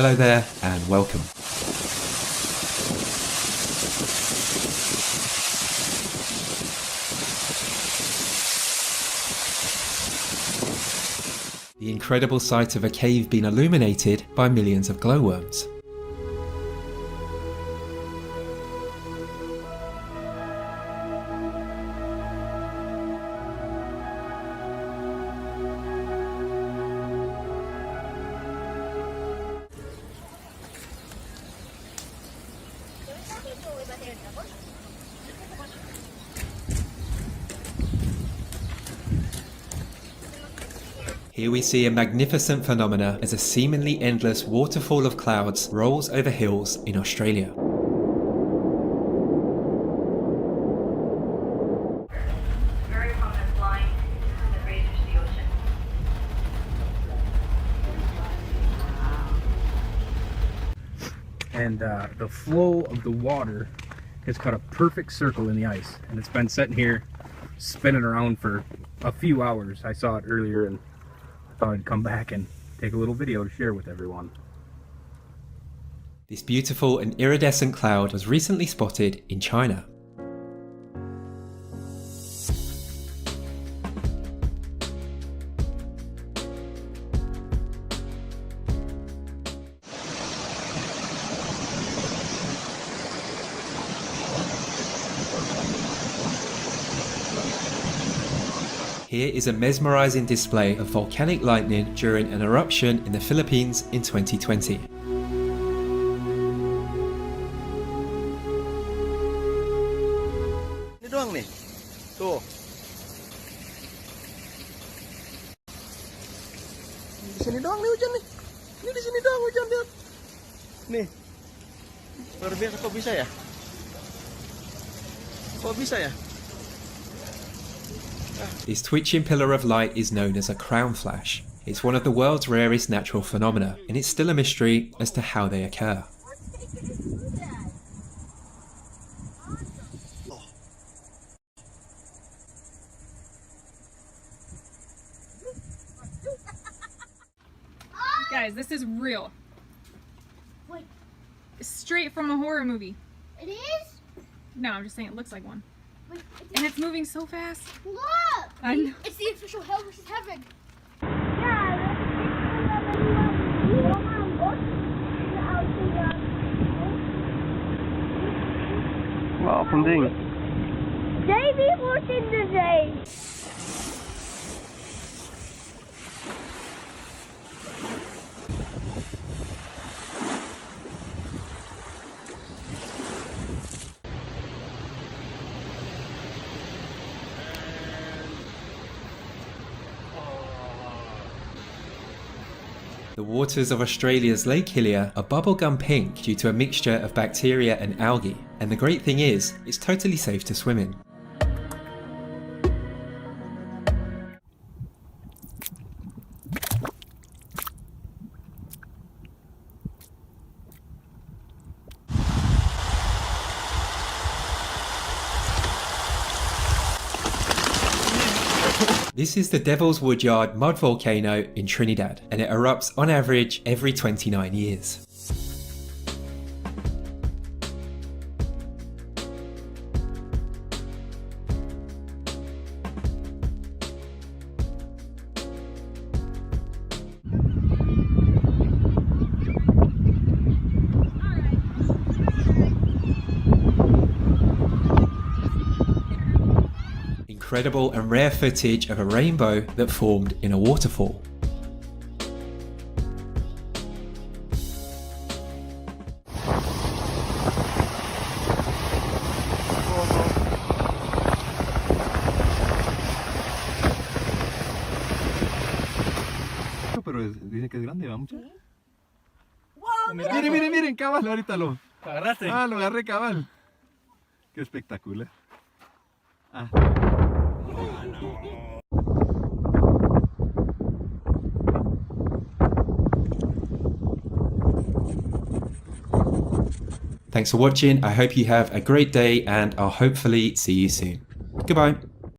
Hello there and welcome. The incredible sight of a cave being illuminated by millions of glowworms. Here we see a magnificent phenomena as a seemingly endless waterfall of clouds rolls over hills in Australia. Very common flying that ranges to the ocean. And the flow of the water has cut a perfect circle in the ice, and it's been sitting here spinning around for a few hours. I saw it earlier and thought I'd come back and take a little video to share with everyone. This beautiful and iridescent cloud was recently spotted in China. Here is a mesmerizing display of volcanic lightning during an eruption in the Philippines in 2020. Ini doang nih. Tuh. Di sini doang nih hujan nih. Ini di sini doang hujan, lihat. Nih. Luar biasa, kok bisa ya? Kok bisa ya? This twitching pillar of light is known as a crown flash. It's one of the world's rarest natural phenomena, and it's still a mystery as to how they occur. Guys, this is real. Wait. Straight from a horror movie. It is? No, I'm just saying it looks like one. Wait, And it's moving so fast. look! I know. It's the official Hell vs. Heaven. Wat een ding. Davy wordt in de zee. The waters of Australia's Lake Hillier are bubblegum pink due to a mixture of bacteria and algae, and the great thing is, it's totally safe to swim in. This is the Devil's Woodyard mud volcano in Trinidad, and it erupts on average every 29 years. Incredible and rare footage of a rainbow that formed in a waterfall. Pero dice que es grande, ¿va mucho? Wow, Miren, miren, miren, cabal, ahorita lo ¿Agarraste? Ah, lo agarré, cabal. Qué espectacular. Ah. Thanks for watching. I hope you have a great day and I'll hopefully see you soon. Goodbye.